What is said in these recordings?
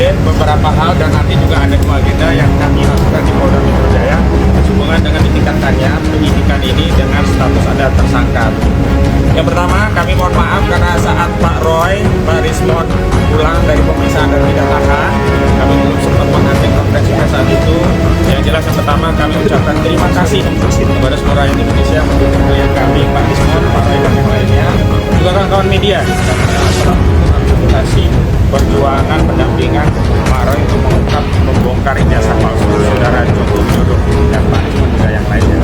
mengupdate beberapa hal dan nanti juga ada dua agenda yang kami lakukan di Polda Metro Jaya sehubungan dengan ditingkatkannya penyidikan ini dengan status ada tersangka. Yang pertama, kami mohon maaf karena saat Pak Roy, Pak Rismon pulang dari pemeriksaan dan tidak tahan, kami belum sempat menghadiri konferensi pers saat itu. Yang jelas yang pertama, kami ucapkan terima kasih kepada seluruh rakyat Indonesia mendukung klien kami, Pak Rismon, Pak Roy dan yang lainnya, juga kawan-kawan media dalam advokasi perjuangan pendampingan Pak Roy untuk mengungkap membongkar ijazah palsu saudara Joko Widodo dan Pak Rismon juga yang lainnya.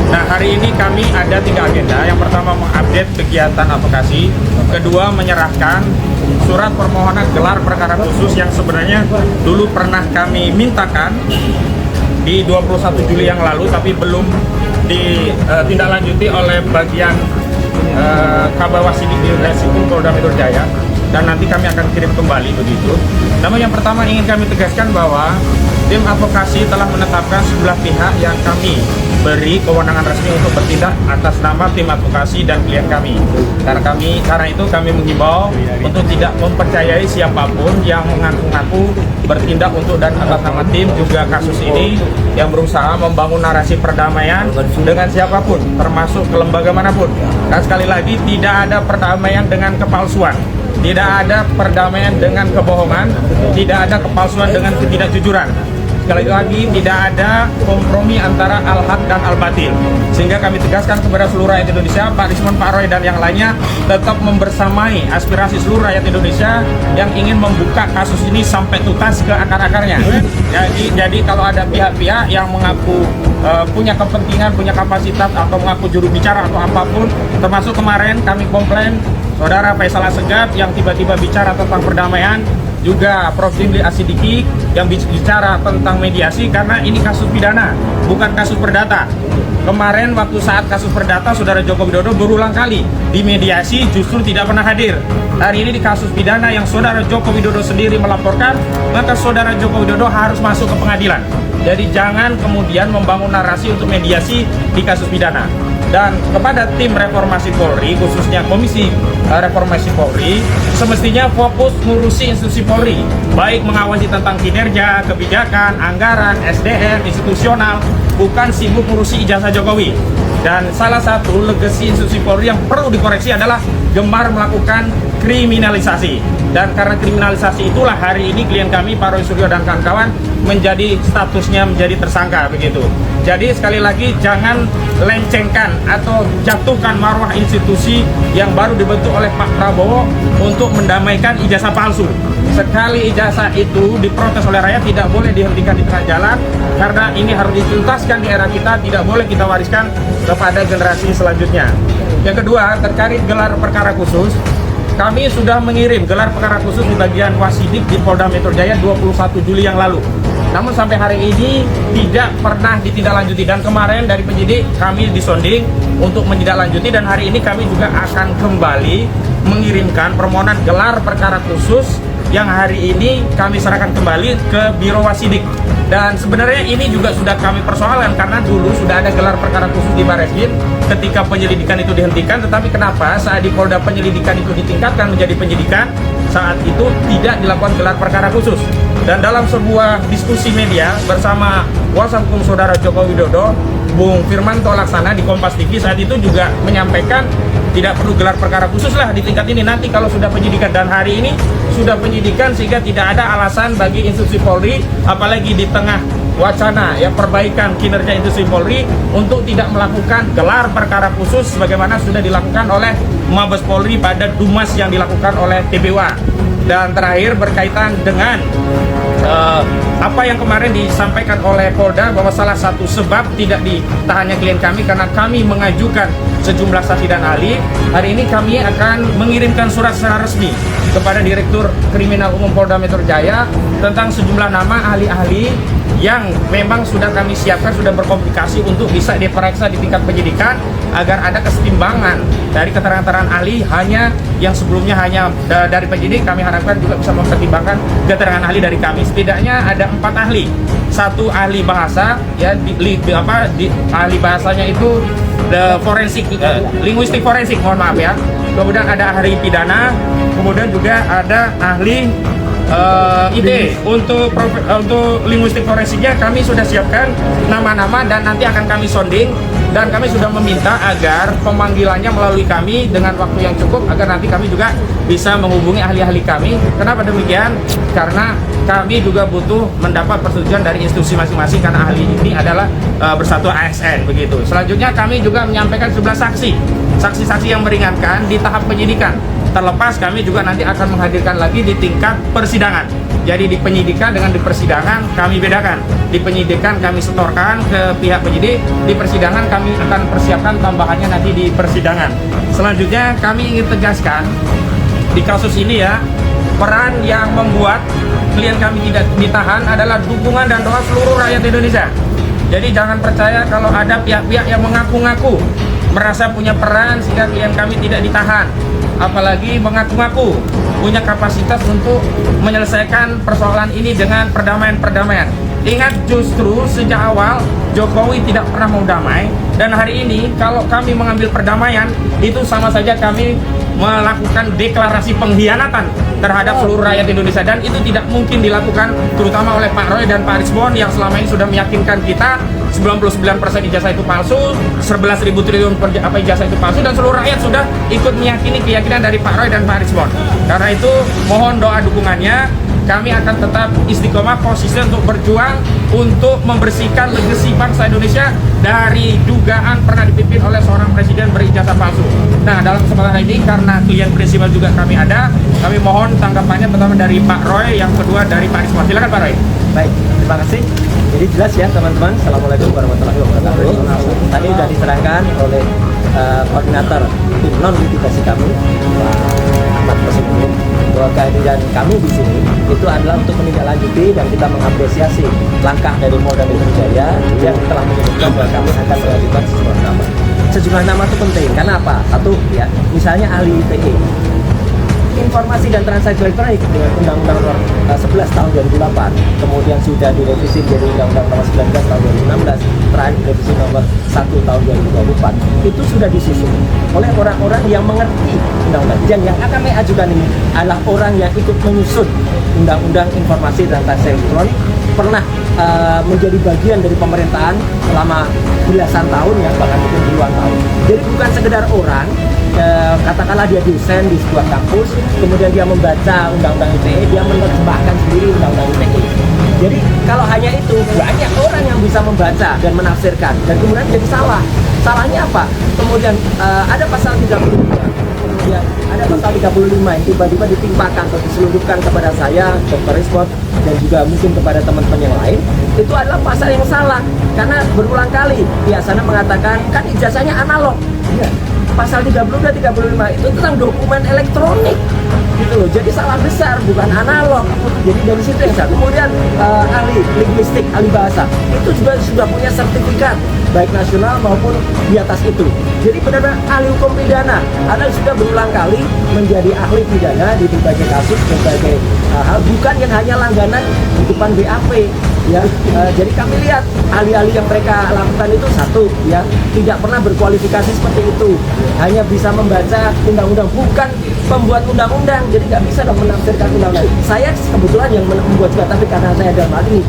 Nah, hari ini kami ada 3 agenda. Yang pertama, mengupdate kegiatan advokasi. Kedua, menyerahkan surat permohonan gelar perkara khusus yang sebenarnya dulu pernah kami mintakan di 21 Juli yang lalu, tapi belum ditindaklanjuti oleh bagian Kabawasidik di Reskrim Polda Metro Jaya, dan nanti kami akan kirim kembali begitu. Namun yang pertama ingin kami tegaskan bahwa tim advokasi telah menetapkan sejumlah pihak yang kami beri kewenangan resmi untuk bertindak atas nama tim advokasi dan klien kami. Karena itu kami menghimbau untuk tidak mempercayai siapapun yang mengaku-ngaku bertindak untuk dan atas nama tim juga kasus ini yang berusaha membangun narasi perdamaian dengan siapapun, termasuk ke lembaga manapun. Dan sekali lagi, tidak ada perdamaian dengan kepalsuan. Tidak ada perdamaian dengan kebohongan, tidak ada kepalsuan dengan ketidakjujuran. Sekali lagi, tidak ada kompromi antara al-haq dan al-batil. Sehingga kami tegaskan kepada seluruh rakyat Indonesia, Pak Rismon, Pak Roy, dan yang lainnya tetap membersamai aspirasi seluruh rakyat Indonesia yang ingin membuka kasus ini sampai tuntas ke akar-akarnya. Jadi kalau ada pihak-pihak yang mengaku punya kepentingan, punya kapasitas, atau mengaku juru bicara atau apapun, termasuk kemarin kami komplain Saudara Faisal Assegaf yang tiba-tiba bicara tentang perdamaian, juga Prof. Jimli Asidiki yang bicara tentang mediasi, karena ini kasus pidana, bukan kasus perdata. Kemarin waktu saat kasus perdata, Saudara Joko Widodo berulang kali di mediasi justru tidak pernah hadir. Hari ini di kasus pidana yang Saudara Joko Widodo sendiri melaporkan, maka Saudara Joko Widodo harus masuk ke pengadilan. Jadi jangan kemudian membangun narasi untuk mediasi di kasus pidana. Dan kepada tim reformasi Polri, khususnya Komisi Reformasi Polri, semestinya fokus ngurusi institusi Polri, baik mengawasi tentang kinerja, kebijakan, anggaran, SDM, institusional, bukan sibuk ngurusi ijazah Jokowi. Dan salah satu legasi institusi Polri yang perlu dikoreksi adalah gemar melakukan kriminalisasi. Dan karena kriminalisasi itulah hari ini klien kami, Pak Roy Suryo dan kawan-kawan, menjadi statusnya menjadi tersangka begitu. Jadi sekali lagi, jangan lencengkan atau jatuhkan marwah institusi yang baru dibentuk oleh Pak Prabowo untuk mendamaikan ijazah palsu. Sekali ijazah itu diprotes oleh rakyat, tidak boleh dihentikan di tengah jalan, karena ini harus dituntaskan di era kita, tidak boleh kita wariskan kepada generasi selanjutnya. Yang kedua, terkait gelar perkara khusus, kami sudah mengirim gelar perkara khusus di bagian Wasidik di Polda Metro Jaya 21 Juli yang lalu. Namun sampai hari ini tidak pernah ditindaklanjuti, dan kemarin dari penyidik kami disonding untuk menindaklanjuti, dan hari ini kami juga akan kembali mengirimkan permohonan gelar perkara khusus yang hari ini kami serahkan kembali ke Biro Wasidik. Dan sebenarnya ini juga sudah kami persoalkan karena dulu sudah ada gelar perkara khusus di Barreskrim ketika penyelidikan itu dihentikan, tetapi kenapa saat di Polda penyelidikan itu ditingkatkan menjadi penyidikan, saat itu tidak dilakukan gelar perkara khusus. Dan dalam sebuah diskusi media bersama kuasa hukum Saudara Joko Widodo, Bung Firmanto Laksana di Kompas TV saat itu juga menyampaikan tidak perlu gelar perkara khusus lah di tingkat ini, nanti kalau sudah penyidikan. Dan hari ini sudah penyidikan sehingga tidak ada alasan bagi institusi Polri, apalagi di tengah wacana ya perbaikan kinerja institusi Polri, untuk tidak melakukan gelar perkara khusus sebagaimana sudah dilakukan oleh Mabes Polri pada Dumas yang dilakukan oleh TBWA. Dan terakhir berkaitan dengan apa yang kemarin disampaikan oleh Polda bahwa salah satu sebab tidak ditahannya klien kami karena kami mengajukan sejumlah saksi dan ahli. Hari ini kami akan mengirimkan surat secara resmi kepada Direktur Kriminal Umum Polda Metro Jaya tentang sejumlah nama ahli-ahli yang memang sudah kami siapkan, sudah berkomunikasi untuk bisa diperiksa di tingkat penyidikan agar ada kesetimbangan dari keterangan ahli hanya yang sebelumnya hanya dari penyidik. Kami harapkan juga bisa mempertimbangkan keterangan ahli dari kami. Setidaknya ada 4 ahli, 1 ahli bahasa ya ahli bahasanya itu forensik, linguistik forensik, mohon maaf ya. Kemudian ada ahli pidana, kemudian juga ada ahli IT. Untuk linguistik forensiknya kami sudah siapkan nama-nama dan nanti akan kami sounding, dan kami sudah meminta agar pemanggilannya melalui kami dengan waktu yang cukup agar nanti kami juga bisa menghubungi ahli-ahli kami. Kenapa demikian? Karena kami juga butuh mendapat persetujuan dari institusi masing-masing karena ahli ini adalah bersatu ASN begitu. Selanjutnya kami juga menyampaikan 11 saksi yang meringankan di tahap penyidikan. Terlepas kami juga nanti akan menghadirkan lagi di tingkat persidangan. Jadi di penyidikan dengan di persidangan kami bedakan. Di penyidikan kami setorkan ke pihak penyidik, di persidangan kami akan persiapkan tambahannya nanti di persidangan. Selanjutnya kami ingin tegaskan di kasus ini ya, peran yang membuat klien kami tidak ditahan adalah dukungan dan doa seluruh rakyat Indonesia. Jadi jangan percaya kalau ada pihak-pihak yang mengaku-ngaku merasa punya peran sehingga klien kami tidak ditahan, apalagi mengaku-ngaku punya kapasitas untuk menyelesaikan persoalan ini dengan perdamaian. Ingat, justru sejak awal Jokowi tidak pernah mau damai, dan hari ini kalau kami mengambil perdamaian itu sama saja kami melakukan deklarasi pengkhianatan terhadap seluruh rakyat Indonesia, dan itu tidak mungkin dilakukan terutama oleh Pak Roy dan Pak Arisbon yang selama ini sudah meyakinkan kita 99% ijazah itu palsu, 11.000 triliun ijazah itu palsu, dan seluruh rakyat sudah ikut meyakini keyakinan dari Pak Roy dan Pak Arisbon. Karena itu mohon doa dukungannya. Kami akan tetap istiqomah konsisten untuk berjuang untuk membersihkan legasi bangsa Indonesia dari dugaan pernah dipimpin oleh seorang presiden berijazah palsu. Nah, dalam kesempatan ini karena klien prinsipal juga kami ada, kami mohon tanggapannya pertama dari Pak Roy, yang kedua dari Pak Arisbon. Silakan Pak Roy. Baik, terima kasih. Jadi jelas ya teman-teman. Assalamualaikum warahmatullahi wabarakatuh. Tadi sudah diterangkan oleh koordinator tim non litigasi kami, Pak Ahmad Kosinuddin, bahwa kehadiran kami di sini itu adalah untuk menindaklanjuti dan kita mengapresiasi langkah dari Polda Metro Jaya yang telah menyebutkan bahwa kami akan mengajukan sejumlah nama. Sejumlah nama itu penting. Karena apa? Satu ya, misalnya ahli ITE, informasi dan transaksi elektronik dengan Undang-Undang nomor 11 tahun 2008, kemudian sudah direvisi menjadi Undang-Undang nomor 19 tahun 2016, terakhir revisi nomor 1 tahun 2024, itu sudah disusun oleh orang-orang yang mengerti undang-undang. Dan yang akan kami ajukan ini adalah orang yang ikut menyusun Undang-Undang Informasi dan Transaksi Elektronik, pernah menjadi bagian dari pemerintahan selama belasan tahun ya, bahkan mungkin puluhan tahun. Jadi bukan sekedar orang, katakanlah dia dosen di sebuah kampus, kemudian dia membaca undang-undang ITE, dia menerjemahkan sendiri undang-undang ITE. Jadi kalau hanya itu, banyak orang yang bisa membaca dan menafsirkan, dan kemudian jadi salah. Salahnya apa? Kemudian ada pasal 33, kemudian ada pasal 35 yang tiba-tiba ditimpakan atau diselundupkan kepada saya, Dr. Arisbon, dan juga mungkin kepada teman-teman yang lain. Itu adalah pasal yang salah, karena berulang kali pihak sana mengatakan kan ijazahnya analog. Ya. Pasal 32 dan 35 itu tentang dokumen elektronik gitu loh. Jadi salah besar, bukan analog. Jadi dari situ yang salah. Kemudian ahli linguistik, ahli bahasa itu juga sudah punya sertifikat baik nasional maupun di atas itu. Jadi benar-benar ahli hukum pidana. Anda sudah berulang kali menjadi ahli pidana di berbagai kasus, berbagai hal, bukan yang hanya langganan di depan BAP. Ya, jadi kami lihat ahli-ahli yang mereka lakukan itu satu ya, tidak pernah berkualifikasi seperti itu, hanya bisa membaca undang-undang, bukan pembuat undang-undang, jadi nggak bisa dong menafsirkan undang-undang. Saya kebetulan yang membuat juga, tapi karena saya dalam hal ini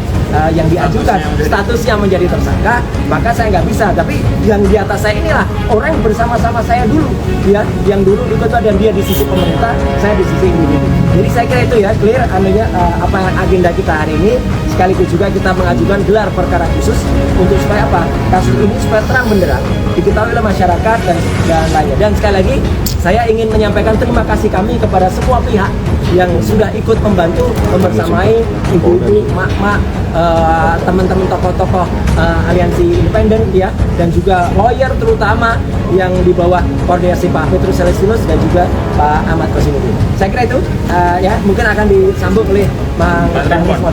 yang diajukan statusnya menjadi tersangka, maka saya nggak bisa. Tapi yang di atas saya inilah orang yang bersama-sama saya dulu, ya, yang dulu ikut dan dia di sisi pemerintah, saya di sisi ini. Jadi saya kira itu ya clear anunya apa agenda kita hari ini. Sekaligus juga kita mengajukan gelar perkara khusus untuk supaya apa? Kasus ini supaya terang benderang diketahui oleh masyarakat dan lainnya. Dan sekali lagi saya ingin menyampaikan terima kasih kami kepada semua pihak yang sudah ikut membantu membersamai ibu-ibu, mak-mak, teman-teman tokoh-tokoh aliansi independen ya, dan juga lawyer terutama yang di bawah koordinasi Pak Petrus Celestinus dan juga Pak Ahmad Kosinuddin. Saya kira itu ya, mungkin akan disambung oleh Bang Arisbon.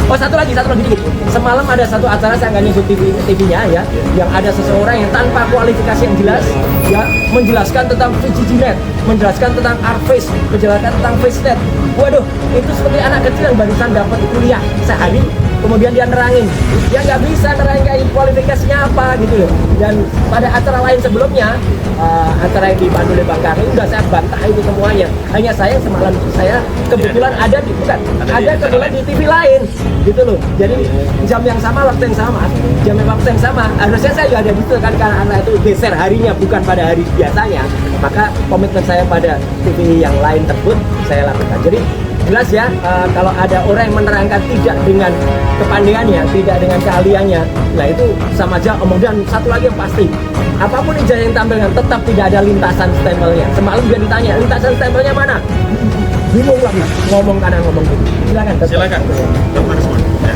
Oh, satu lagi dikit. Semalam ada satu acara, saya nggak nyebut TV-nya ya, yang ada seseorang yang tanpa kualifikasi yang jelas ya, menjelaskan tentang VGGNet, menjelaskan tentang ArcFace, menjelaskan tentang FaceNet. Waduh, itu seperti anak kecil yang barusan dapat kuliah sehari, kemudian dia nerangin, dia nggak bisa nerangin kayak kualifikasinya apa gitu loh. Dan pada acara lain sebelumnya, acara yang dipandu oleh Bang Karni, udah saya membantah itu semuanya. Hanya saya semalam saya kebetulan ada di kebetulan di TV lain gitu loh. Jadi jam yang sama, waktu yang sama, harusnya saya juga ada di situ kan, karena itu geser harinya bukan pada hari biasanya. Maka komitmen saya pada TV yang lain tersebut saya lakukan. Jadi jelas ya, kalau ada orang yang menerangkan tidak dengan kepandaiannya, tidak dengan keahliannya, nah itu sama aja omong. Dan satu lagi yang pasti, apapun ijazah yang tampilkan tetap tidak ada lintasan stempelnya. Semalam dia ditanya, lintasan stempelnya mana? Bingung lagi, ngomong kanan ngomong kiri. Silakan. Dokter Resman. Ya.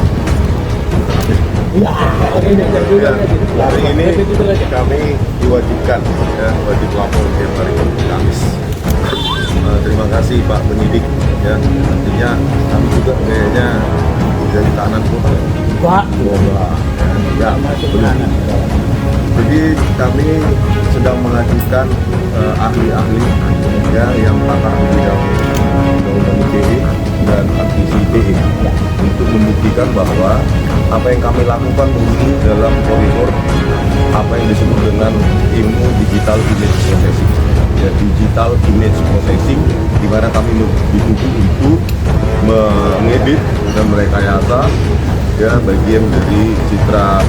Ya, oke, Ya, hari ini kami diwajibkan ya, wajib lapor tiap hari Kamis. Terima kasih Pak penyidik ya, artinya kami juga kayaknya jadi tahanan kota. Pak. Ya, belum. Jadi kami sedang mengajukan ahli-ahli ya yang pakar di bidang undang-undang ITE dan admisi ITE untuk membuktikan bahwa apa yang kami lakukan ini dalam koridor apa yang disebut dengan ilmu digital image processing. Ya, digital image processing, di mana kami dituntut untuk mengedit dan merekayasa ya bagian dari citra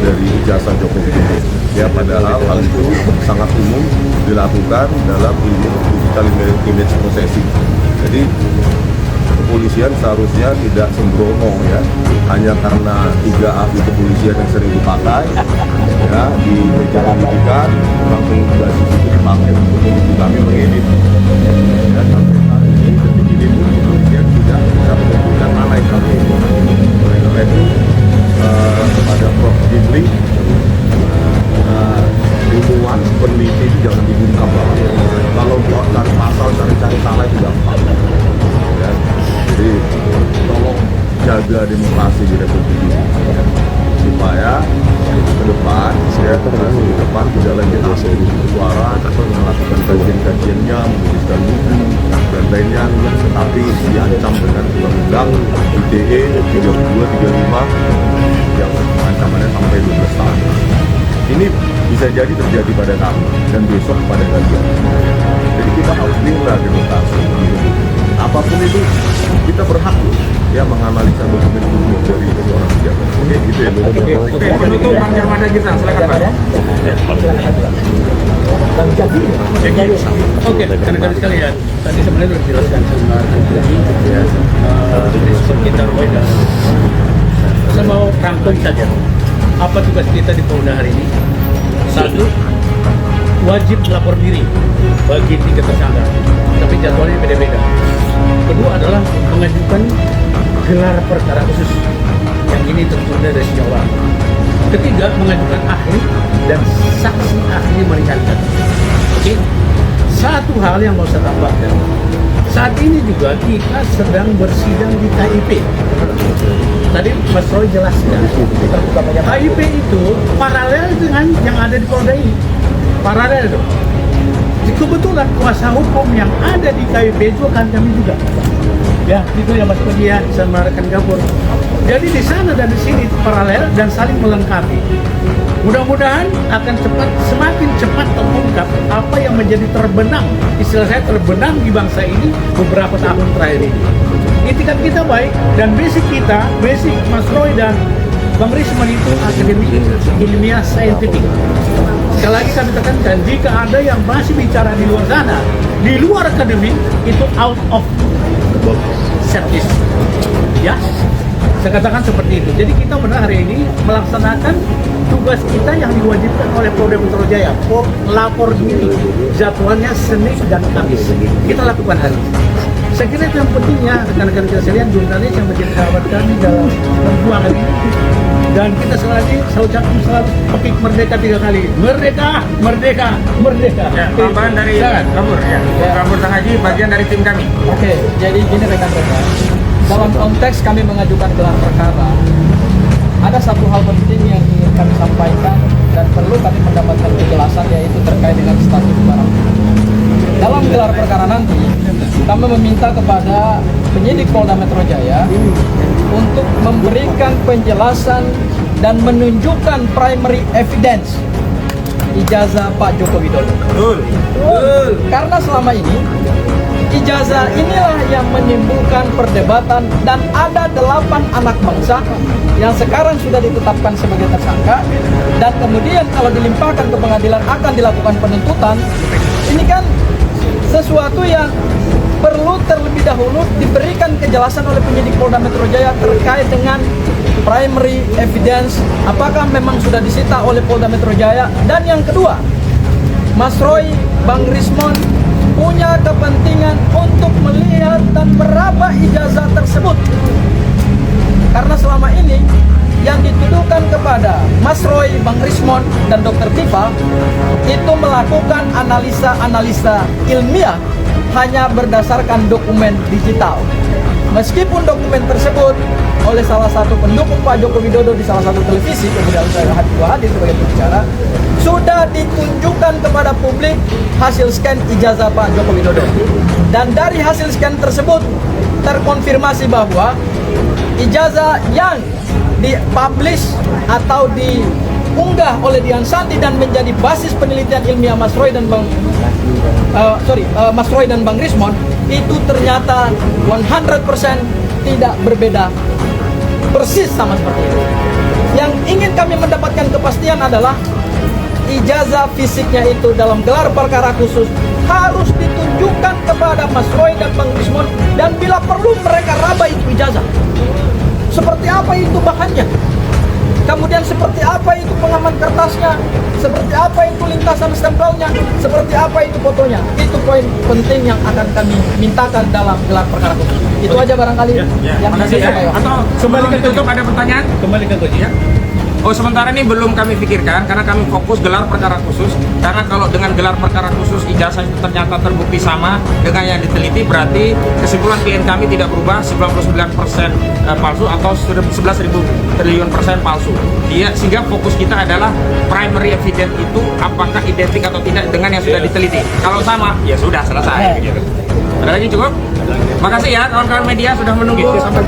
dari ijazah Joko Widodo. Ya, padahal hal itu sangat umum dilakukan dalam ilmu digital image processing. Jadi kepolisian seharusnya tidak sembrono ya, hanya karena 3 ahli kepolisian yang sering dipakai ya di meja pendidikan, langsung basis itu dipakai untuk kami mengedit ya, sampai saat ini detik ini pun kepolisian tidak bisa menentukan mana yang kami edit. Oleh karena itu kepada Prof. Jimli, ilmuwan peneliti itu jangan dibungkam lah. Kalau buat cari pasal, cari salah itu gampang ya. Jadi tolong jaga demokrasi di Republik ini ya, supaya ke depan ya, generasi ke depan tidak lagi asal suara atau melakukan kajian-kajiannya, menuliskan buku dan lainnya, tetapi diancam dengan undang-undang ITE 32-35 yang ancamannya sampai 12 tahun. Ini bisa jadi terjadi pada kami dan besok pada kalian. Jadi kita harus bela demokrasi. Apapun itu kita berhak ya menganalisa dokumen publik dari seorang pejabat. Oke, gitu ya. Oke, penutup Bang Jarmada kita, silakan Pak. Oke, rekan-rekan sekalian, tadi sebenarnya sudah dijelaskan sama prinsip kita berbeda. Saya mau rangkum saja. Apa tugas kita di Polda hari ini? 1, wajib lapor diri bagi 3 tersangka, tapi jadwalnya beda-beda. Kedua adalah mengajukan gelar perkara khusus, yang ini tertunda dari sejak awal. Ketiga, mengajukan ahli dan saksi ahli meringankan. Oke, satu hal yang mau saya tambahkan, saat ini juga kita sedang bersidang di KIP. Tadi Mas Roy jelaskan, KIP itu paralel dengan yang ada di Polda ini. Paralel itu. Kebetulan kuasa hukum yang ada di KIP itu kan kami juga. Ya, itu yang Mas Pedia sama rekan Gabur. Jadi di sana dan di sini paralel dan saling melengkapi. Mudah-mudahan akan semakin cepat terungkap apa yang menjadi terbenam, istilah saya terbenam di bangsa ini beberapa tahun terakhir ini. Itikat kita baik dan basic Mas Roy dan Bang Risman itu akademik ilmiah saintifik. Sekali lagi kami tekankan, jika ada yang masih bicara di luar sana, di luar akademik, itu out of service. Ya, saya katakan seperti itu. Jadi kita benar hari ini melaksanakan tugas kita yang diwajibkan oleh Polda Metro Jaya, lapor diri, jadwalnya Senin dan Kamis. Kita lakukan hari ini. Saya kira itu yang pentingnya, rekan-rekan kita sekalian, jurnalis yang menjadi sahabat kami dalam perjuangan ini. Dan kita selalu topik merdeka 3 kali. Merdeka, merdeka, merdeka. Ya, tambahan dari Gabur ya. Gabur Sang Haji, bagian dari tim kami. Oke, jadi gini rekan-rekan. Dalam konteks kami mengajukan gelar perkara, ada satu hal penting yang ingin kami sampaikan dan perlu kami mendapatkan kejelasan, yaitu terkait dengan status barang. Dalam gelar perkara nanti, kami meminta kepada penyidik Polda Metro Jaya untuk memberikan penjelasan dan menunjukkan primary evidence ijazah Pak Joko Widodo. Betul. Karena selama ini ijazah inilah yang menimbulkan perdebatan dan ada 8 anak bangsa yang sekarang sudah ditetapkan sebagai tersangka dan kemudian kalau dilimpahkan ke pengadilan akan dilakukan penuntutan. Ini kan sesuatu yang perlu terlebih dahulu diberikan kejelasan oleh penyidik Polda Metro Jaya terkait dengan primary evidence, apakah memang sudah disita oleh Polda Metro Jaya. Dan yang kedua, Mas Roy, Bang Rismon punya kepentingan untuk melihat dan meraba ijazah tersebut. Karena selama ini yang dituduhkan kepada Mas Roy, Bang Rismon, dan Dr. Tifa itu melakukan analisa-analisa ilmiah hanya berdasarkan dokumen digital. Meskipun dokumen tersebut oleh salah satu pendukung Pak Joko Widodo di salah satu televisi, kemudian saya hadir sebagai pembicara, sudah ditunjukkan kepada publik hasil scan ijazah Pak Joko Widodo. Dan dari hasil scan tersebut terkonfirmasi bahwa ijazah yang dipublish atau diunggah oleh Dian Sandi dan menjadi basis penelitian ilmiah Mas Roy dan Mas Roy dan Bang Rismon itu ternyata 100% tidak berbeda, persis sama seperti itu. Yang ingin kami mendapatkan kepastian adalah ijazah fisiknya itu dalam gelar perkara khusus harus ditunjukkan kepada Mas Roy dan Bang Rismon, dan bila perlu mereka raba itu ijazah. Seperti apa itu bahannya, kemudian seperti apa itu pengaman kertasnya, seperti apa itu lintasan stempelnya, seperti apa itu fotonya. Itu poin penting yang akan kami mintakan dalam gelar perkara khusus. Itu aja barangkali yang Makasih bisa ya. saya Atau Kembali ke tutup, ada pertanyaan? Kembali ke Coach. Ya. Oh, sementara ini belum kami pikirkan karena kami fokus gelar perkara khusus. Karena kalau dengan gelar perkara khusus ijazah itu ternyata terbukti sama dengan yang diteliti, berarti kesimpulan klien kami tidak berubah, 99% palsu atau 11.000 triliun persen palsu. Sehingga fokus kita adalah primary evidence itu apakah identik atau tidak dengan yang sudah diteliti. Kalau sama, ya sudah selesai. Begitu. Ada lagi cukup? Makasih ya kawan-kawan media sudah menunggu sampai